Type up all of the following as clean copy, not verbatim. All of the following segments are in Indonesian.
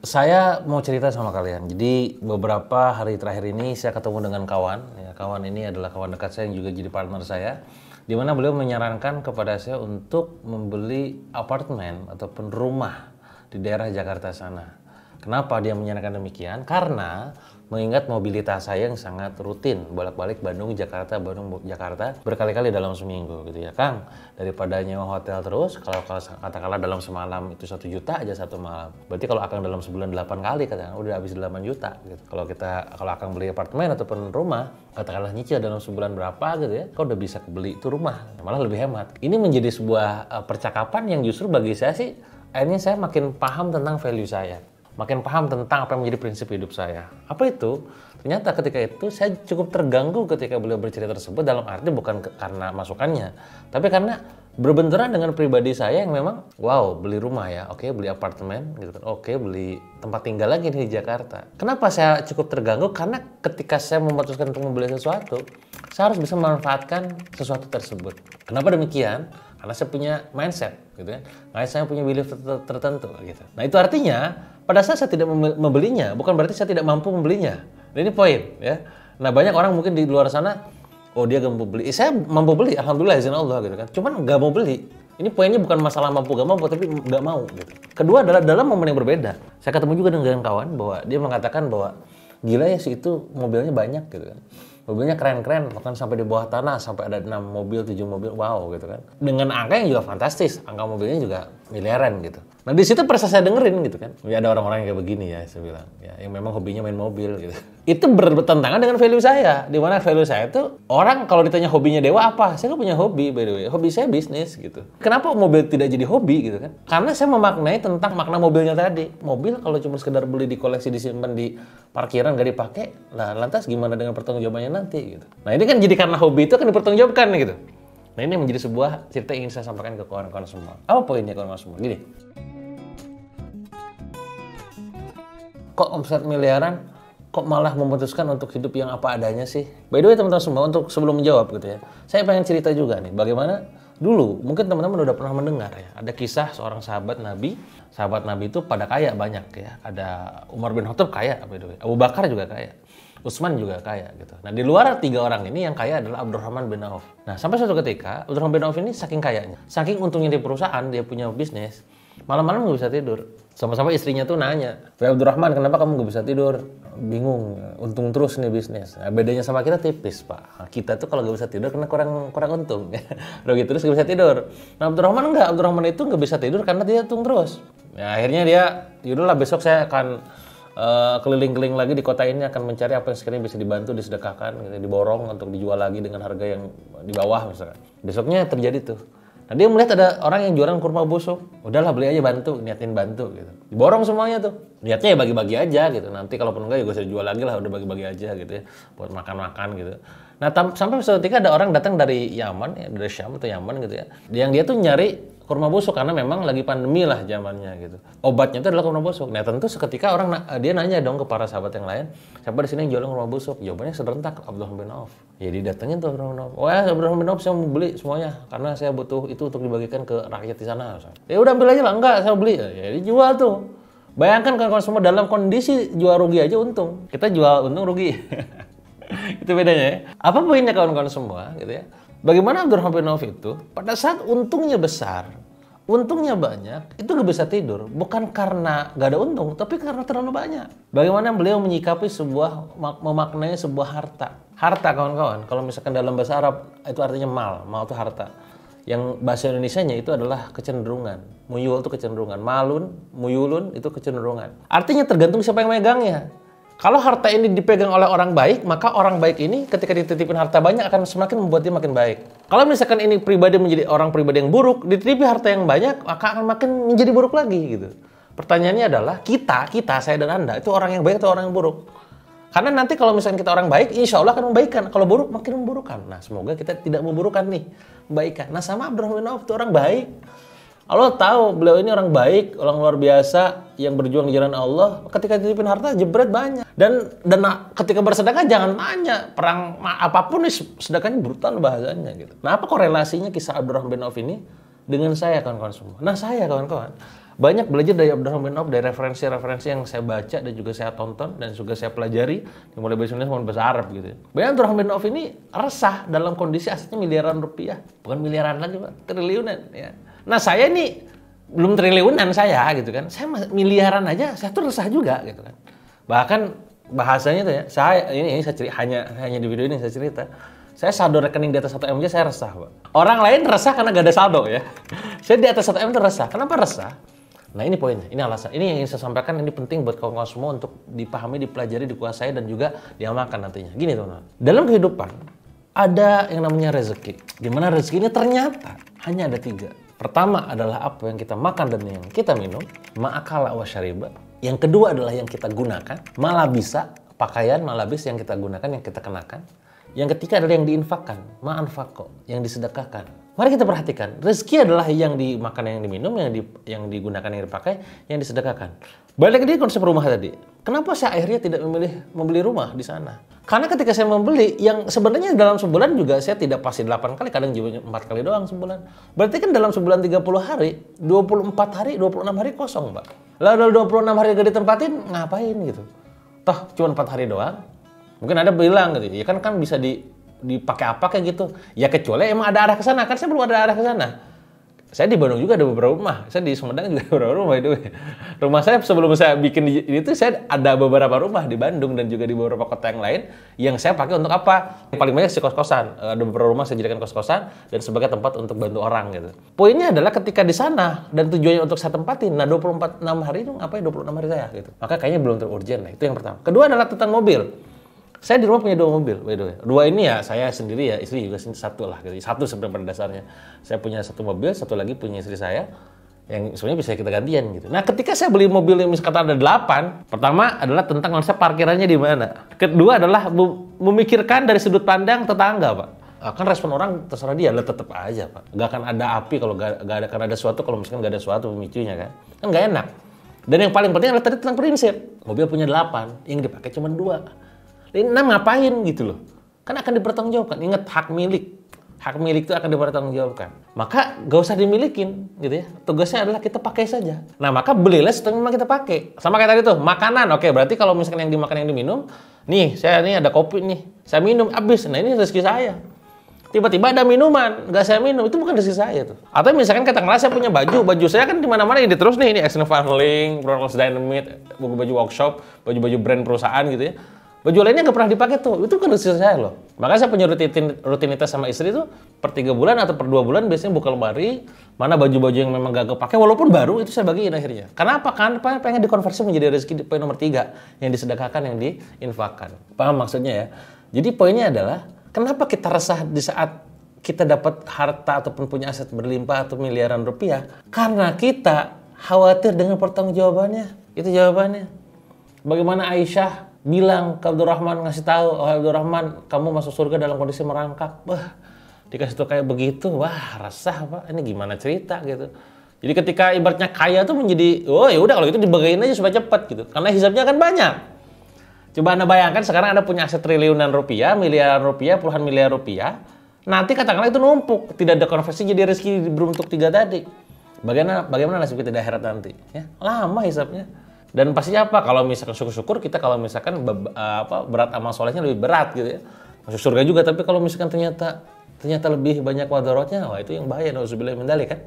Saya mau cerita sama kalian. Jadi beberapa hari terakhir ini saya ketemu dengan kawan. Ya, kawan ini adalah kawan dekat saya yang juga jadi partner saya. Di mana beliau menyarankan kepada saya untuk membeli apartemen ataupun rumah di daerah Jakarta sana. Kenapa dia menyarankan demikian? Karena mengingat mobilitas saya yang sangat rutin bolak-balik Bandung Jakarta berkali-kali dalam seminggu gitu ya Kang. Daripada nyewa hotel terus, kalau katakanlah dalam semalam itu 1 juta aja satu malam, berarti kalau Akang dalam sebulan 8 kali katakan udah habis 8 juta gitu. Kalau Akang beli apartemen ataupun rumah, katakanlah nyicil dalam sebulan berapa gitu ya, kau udah bisa beli itu rumah, malah lebih hemat. Ini menjadi sebuah percakapan yang justru bagi saya sih akhirnya saya makin paham tentang value saya, makin paham tentang apa yang menjadi prinsip hidup saya. Apa itu? Ternyata ketika itu saya cukup terganggu ketika beliau bercerita tersebut, dalam arti bukan karena masukannya, tapi karena berbenturan dengan pribadi saya yang memang, wow, beli rumah ya, oke, beli apartemen gitu kan, oke, beli tempat tinggal lagi di Jakarta. Kenapa saya cukup terganggu? Karena ketika saya memutuskan untuk membeli sesuatu, saya harus bisa memanfaatkan sesuatu tersebut. Kenapa demikian? Karena saya punya mindset gitu kan, karena saya punya belief tertentu gitu. Nah itu artinya pada saat saya tidak membelinya, bukan berarti saya tidak mampu membelinya. Nah, ini poin ya. Nah banyak orang mungkin di luar sana, oh dia gak mampu beli. Saya mampu beli, alhamdulillah izin Allah gitu kan. Cuman gak mau beli. Ini poinnya bukan masalah mampu gak mampu, tapi gak mau gitu. Kedua adalah dalam momen yang berbeda. Saya ketemu juga dengan kawan bahwa dia mengatakan bahwa gila ya sih itu mobilnya banyak gitu kan. Mobilnya keren-keren, bahkan sampai di bawah tanah, sampai ada 6 mobil, 7 mobil, wow gitu kan. Dengan angka yang juga fantastis, angka mobilnya juga miliaran gitu. Nah di situ persis saya dengerin gitu kan. Ya ada orang-orang yang kayak begini ya, saya bilang. Ya, yang memang hobinya main mobil gitu. Itu bertentangan dengan value saya. Di mana value saya itu, orang kalau ditanya hobinya Dewa apa? Saya nggak punya hobi by the way. Hobi saya bisnis gitu. Kenapa mobil tidak jadi hobi gitu kan? Karena saya memaknai tentang makna mobilnya tadi. Mobil kalau cuma sekedar beli di koleksi, disimpan di parkiran, nggak dipakai, lah lantas gimana dengan pertanggungjawabannya nanti gitu. Nah ini kan jadi karena hobi itu kan dipertanggungjawabkan gitu. Nah ini menjadi sebuah cerita yang ingin saya sampaikan ke kawan-kawan semua. Apa poinnya kawan-kawan semua? Gini. Kok omset miliaran, kok malah memutuskan untuk hidup yang apa adanya sih? By the way teman-teman semua, untuk sebelum menjawab gitu ya, saya pengen cerita juga nih, bagaimana dulu, mungkin teman-teman udah pernah mendengar ya, ada kisah seorang sahabat Nabi itu pada kaya banyak ya, ada Umar bin Khattab kaya, by the way, Abu Bakar juga kaya, Utsman juga kaya gitu. Nah di luar 3 orang ini yang kaya adalah Abdurrahman bin Auf. Nah sampai suatu ketika, Abdurrahman bin Auf ini saking kayanya, saking untungnya di perusahaan, dia punya bisnis, malam-malam nggak bisa tidur. Sama-sama istrinya tuh nanya, Abdurrahman kenapa kamu nggak bisa tidur? Bingung, untung terus nih bisnis. Nah, bedanya sama kita tipis pak. Nah, kita tuh kalau nggak bisa tidur karena kurang untung, rugi terus nggak bisa tidur. Nah Abdurrahman enggak, Abdurrahman itu nggak bisa tidur karena dia untung terus. Ya, akhirnya dia, yaudahlah besok saya akan keliling-keliling lagi di kota ini, akan mencari apa yang sekiranya bisa dibantu, disedekahkan, gitu, diborong untuk dijual lagi dengan harga yang di bawah misalkan. Besoknya terjadi tuh. Nah dia melihat ada orang yang jualan kurma busuk, udahlah beli aja, bantu, niatin bantu gitu. Diborong semuanya tuh. Niatnya ya bagi-bagi aja gitu. Nanti kalaupun enggak ya gue jual lagi lah, udah bagi-bagi aja gitu ya, buat makan-makan gitu. Nah sampai suatu ketika ada orang datang dari Yaman ya, dari Syam atau Yaman gitu ya. Yang dia tuh nyari kurma busuk karena memang lagi pandemi lah zamannya gitu. Obatnya itu adalah kurma busuk. Nah tentu seketika dia nanya dong ke para sahabat yang lain, siapa di sini yang jualan kurma busuk? Jawabannya serentak, Abdurrahman bin Auf. Ya didatengin tuh Abdurrahman bin Auf. Oh ya Abdurrahman bin Auf, saya mau beli semuanya karena saya butuh itu untuk dibagikan ke rakyat di sana. Ya udah ambil aja lah, enggak saya beli. Ya dijual tuh. Bayangkan kalau semua dalam kondisi jual rugi aja untung. Kita jual untung rugi. Itu bedanya ya. Apa poinnya kawan-kawan semua gitu ya? Bagaimana Abdurrahman bin Auf itu pada saat untungnya besar, untungnya banyak, itu gak bisa tidur. Bukan karena gak ada untung, tapi karena terlalu banyak. Bagaimana beliau menyikapi memaknai sebuah harta. Harta kawan-kawan, kalau misalkan dalam bahasa Arab itu artinya mal itu harta. Yang bahasa Indonesianya itu adalah kecenderungan. Muyul itu kecenderungan, muyulun itu kecenderungan. Artinya tergantung siapa yang megangnya. Kalau harta ini dipegang oleh orang baik, maka orang baik ini ketika dititipin harta banyak akan semakin membuat dia makin baik. Kalau misalkan ini pribadi menjadi orang pribadi yang buruk, dititipi harta yang banyak, maka akan makin menjadi buruk lagi gitu. Pertanyaannya adalah kita, saya dan Anda, itu orang yang baik atau orang yang buruk? Karena nanti kalau misalkan kita orang baik, insya Allah akan membaikkan. Kalau buruk, makin memburukkan. Nah, semoga kita tidak memburukkan nih, membaikkan. Nah, sama Abdurrahman bin Auf itu orang baik. Allah tahu beliau ini orang baik, orang luar biasa yang berjuang di jalan Allah. Ketika dititipin harta jebret banyak. Dan ketika bersedekah jangan tanya, perang apapun nih sedekahnya brutal bahasanya gitu. Nah, apa korelasinya kisah Abdurrahman bin Auf ini dengan saya kawan-kawan semua? Nah, saya kawan-kawan, banyak belajar dari Abdurrahman bin Auf, dari referensi-referensi yang saya baca dan juga saya tonton dan juga saya pelajari, mulai bahasa Indonesia maupun bahasa Arab gitu ya. Bayangkan Abdurrahman bin Auf ini resah dalam kondisi asetnya miliaran rupiah, bukan miliaran lagi Pak, triliunan ya. Nah saya ini belum triliunan saya gitu kan, saya miliaran aja, saya tuh resah juga gitu kan. Bahkan bahasanya tuh ya, saya cerita, hanya di video ini saya cerita. Saya saldo rekening di atas 1 M aja saya resah, Pak. Orang lain resah karena gak ada saldo ya. Saya di atas 1 M tuh resah. Kenapa resah? Nah ini poinnya, ini alasan. Ini yang ingin saya sampaikan, ini penting buat kawan-kawan semua untuk dipahami, dipelajari, dikuasai, dan juga diamalkan nantinya. Gini teman-teman, dalam kehidupan ada yang namanya rezeki. Dimana rezeki ini ternyata hanya ada 3. Pertama adalah apa yang kita makan dan yang kita minum, ma'akala wa syariba. Yang kedua adalah yang kita gunakan, malabisa, pakaian malabis yang kita gunakan, yang kita kenakan. Yang ketiga adalah yang diinfakkan, ma'anfaqo, yang disedekahkan. Mari kita perhatikan, rezeki adalah yang dimakan, yang diminum, yang digunakan, yang dipakai, yang disedekahkan. Balik lagi konsep rumah tadi. Kenapa saya akhirnya tidak memilih membeli rumah di sana? Karena ketika saya membeli, yang sebenarnya dalam sebulan juga saya tidak pasti 8 kali, kadang juga 4 kali doang sebulan. Berarti kan dalam sebulan 30 hari, 24 hari, 26 hari kosong, Pak. Lalu 26 hari gak ditempatin, ngapain gitu? Toh cuma 4 hari doang. Mungkin ada bilang gitu, ya kan bisa dipakai apa kayak gitu. Ya kecuali emang ada arah ke sana, kan saya belum ada arah ke sana. Saya di Bandung juga ada beberapa rumah, saya di Sumedang juga ada beberapa rumah itu. Rumah saya sebelum saya bikin itu saya ada beberapa rumah di Bandung dan juga di beberapa kota yang lain yang saya pakai untuk apa? Yang paling banyak sih kos-kosan. Ada beberapa rumah saya jadikan kos-kosan dan sebagai tempat untuk bantu orang gitu. Poinnya adalah ketika di sana dan tujuannya untuk saya tempatin, nah 26 hari itu ngapain 26 hari saya gitu. Maka kayaknya belum terurgent lah, itu yang pertama. Kedua adalah tentang mobil. Saya di rumah punya 2 mobil, by the way. 2 ini ya saya sendiri ya, istri juga 1 lah. Gitu. 1 sebenarnya pada dasarnya. Saya punya 1 mobil, 1 lagi punya istri saya. Yang sebenarnya bisa kita gantian gitu. Nah ketika saya beli mobil yang misalkan ada 8, pertama adalah tentang konsep parkirannya di mana. Kedua adalah memikirkan dari sudut pandang tetangga, Pak. Kan respon orang terserah dia, tetap aja Pak. Gak akan ada api kalau gak ada sesuatu, kalau misalkan gak ada sesuatu pemicunya kan. Kan gak enak. Dan yang paling penting adalah tadi tentang prinsip. Mobil punya 8, yang dipakai cuma 2. Ini 6 ngapain gitu loh. Kan akan dipertanggungjawabkan. Ingat hak milik. Hak milik itu akan dipertanggungjawabkan. Maka gak usah dimilikin gitu ya. Tugasnya adalah kita pakai saja. Nah maka belilah setelah memang kita pakai. Sama kayak tadi tuh, makanan. Oke berarti kalau misalkan yang dimakan yang diminum, nih saya ini ada kopi nih. Saya minum habis. Nah ini rezeki saya. Tiba-tiba ada minuman, gak saya minum, itu bukan rezeki saya tuh. Atau misalkan katakanlah saya punya baju saya kan di mana-mana ini terus nih, ini Exnovarling, Product Dynamite, baju workshop, baju-baju brand perusahaan gitu ya. Baju lainnya nggak pernah dipakai tuh, itu kan rezeki saya loh. Makanya saya punya rutinitas sama istri tuh per 3 bulan atau per 2 bulan biasanya buka lemari, mana baju-baju yang memang gak kepake walaupun baru itu saya bagiin akhirnya. Kenapa? Karena pengen dikonversi menjadi rezeki poin nomor 3 yang disedekahkan, yang diinfakkan. Paham maksudnya ya? Jadi poinnya adalah kenapa kita resah di saat kita dapat harta ataupun punya aset berlimpah atau miliaran rupiah? Karena kita khawatir dengan pertanggungjawabannya. Itu jawabannya. Bagaimana Aisyah bilang ke Abdurrahman, ngasih tahu, oh Abdurrahman, kamu masuk surga dalam kondisi merangkak. Wah, dikasih tahu kayak begitu, wah resah Pak. Ini gimana cerita gitu. Jadi ketika ibaratnya kaya tuh menjadi, oh ya udah kalau itu dibagiin aja supaya cepat gitu. Karena hisabnya kan banyak. Coba Anda bayangkan sekarang Anda punya aset triliunan rupiah, miliaran rupiah, puluhan miliar rupiah. Nanti katakanlah itu numpuk, tidak ada konversi jadi rezeki berbentuk 3 tadi. Bagaimana nasib kita di akhirat nanti? Ya, lama hisabnya. Dan pastinya apa? Kalau misalkan syukur-syukur kita kalau misalkan berat amal solehnya lebih berat gitu ya. Masuk surga juga, tapi kalau misalkan ternyata lebih banyak wadarotnya, wah itu yang bahaya. Nauzubillah min dzalik kan.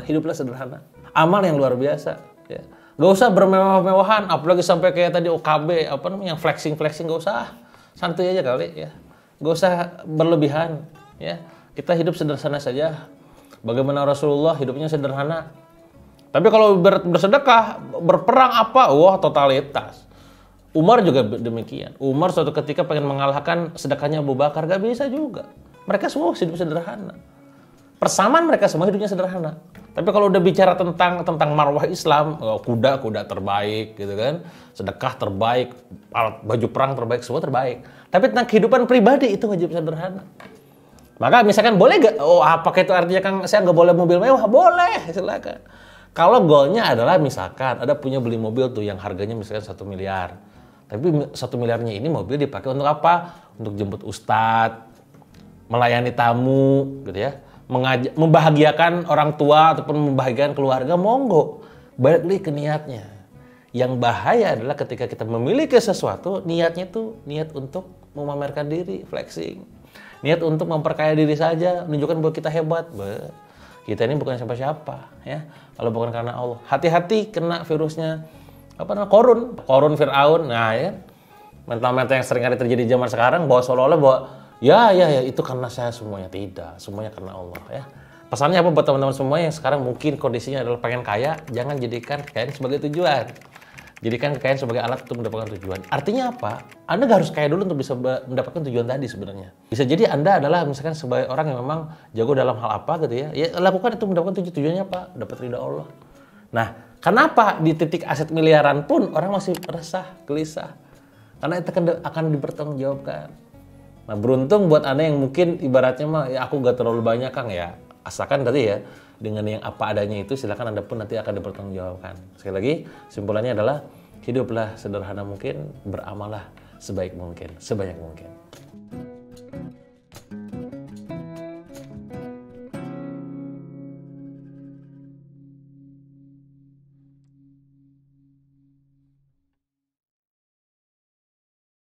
Hiduplah sederhana. Amal yang luar biasa ya. Gak usah bermewah-mewahan, apalagi sampai kayak tadi OKB yang flexing gak usah. Santai aja kali ya. Gak usah berlebihan ya. Kita hidup sederhana saja. Bagaimana Rasulullah hidupnya sederhana. Tapi kalau bersedekah, berperang wah totalitas. Umar juga demikian. Umar suatu ketika pengen mengalahkan sedekahnya Abu Bakar, gak bisa juga. Mereka semua hidup sederhana. Persamaan mereka semua hidupnya sederhana. Tapi kalau udah bicara tentang marwah Islam, kuda terbaik gitu kan. Sedekah terbaik, baju perang terbaik, semua terbaik. Tapi tentang kehidupan pribadi itu wajib sederhana. Maka misalkan boleh gak? Apakah itu artinya Kang saya nggak boleh mobil mewah? Boleh, silakan. Kalau goalnya adalah misalkan ada punya beli mobil tuh yang harganya misalkan 1 miliar. Tapi 1 miliarnya ini mobil dipakai untuk apa? Untuk jemput ustadz, melayani tamu gitu ya. membahagiakan orang tua ataupun membahagiakan keluarga, monggo. Balik lagi ke niatnya. Yang bahaya adalah ketika kita memiliki sesuatu, niatnya tuh niat untuk memamerkan diri, flexing. Niat untuk memperkaya diri saja, menunjukkan bahwa kita hebat. Kita ini bukan siapa-siapa, ya. Kalau bukan karena Allah. Hati-hati kena virusnya Korun Fir'aun. Nah, ya. Mental-mental yang seringkali terjadi zaman sekarang bahwa seolah-olah bahwa ya itu karena saya semuanya. Tidak, semuanya karena Allah, ya. Pesannya apa buat teman-teman semua yang sekarang mungkin kondisinya adalah pengen kaya, jangan jadikan kekayaan sebagai tujuan. Jadikan kekayaan sebagai alat untuk mendapatkan tujuan. Artinya apa? Anda nggak harus kaya dulu untuk bisa mendapatkan tujuan tadi sebenarnya. Bisa jadi Anda adalah misalkan sebagai orang yang memang jago dalam hal apa gitu ya. Ya lakukan itu mendapatkan tujuannya apa? Dapat ridha Allah. Nah, kenapa di titik aset miliaran pun orang masih resah, gelisah? Karena itu akan dipertanggungjawabkan. Nah, beruntung buat Anda yang mungkin ibaratnya mah ya aku gak terlalu banyak Kang ya. Asalkan tadi ya dengan yang apa adanya itu silakan Anda pun nanti akan dipertanggungjawabkan. Sekali lagi simpulannya adalah hiduplah sederhana mungkin, beramallah sebaik mungkin, sebanyak mungkin.